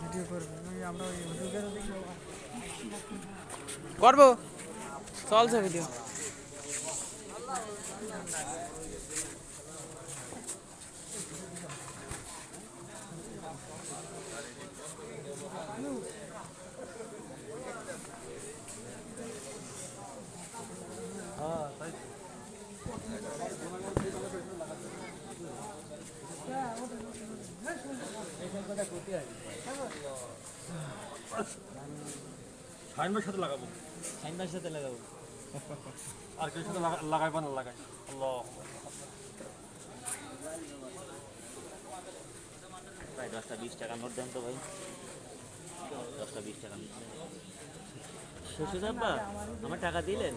video করবে আমরা ওই ইউটিউবেরও দেখবো করবো চলছে ভিডিও শাইনবার সাথে লাগাবো আর কেউ সাথে লাগাইবা না লাগাই আল্লাহ ভাই 10-20 টাকা নোট দেন তো ভাই 10-20 টাকা শ্বশুর আব্বা আমার টাকা দিলেন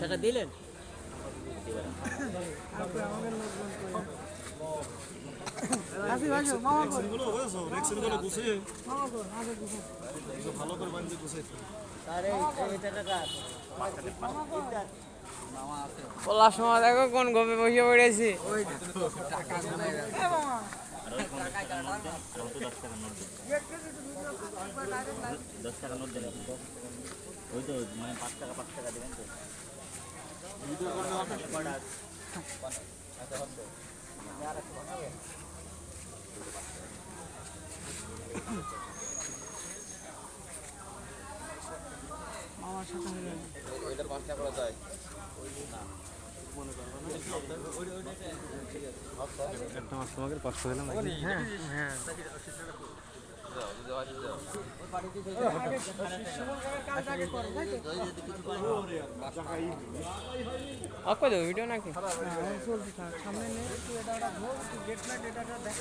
টাকা দিলেন ভালো করে বান্ধে গুছে বলার সময় দেখো কোন গোপে বসে পড়েছি দশ টাকা নোট দেন ওই তো মানে 5 টাকা দেবেন তো মামার সাথে হয়ে গেল ওইটার 5 টাকা করা যায় একটা মাস তোমাকে 500 দিলাম হ্যাঁ হ্যাঁ অক্ষ দেবো ভিডিও নাকি চলতে থাক সামনে নেই একটু এটা ঘোর একটু গেট লাইট এটা দেখ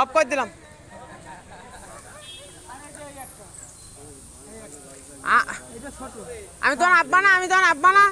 অফ করে দিলাম আমি তখন আব্বা না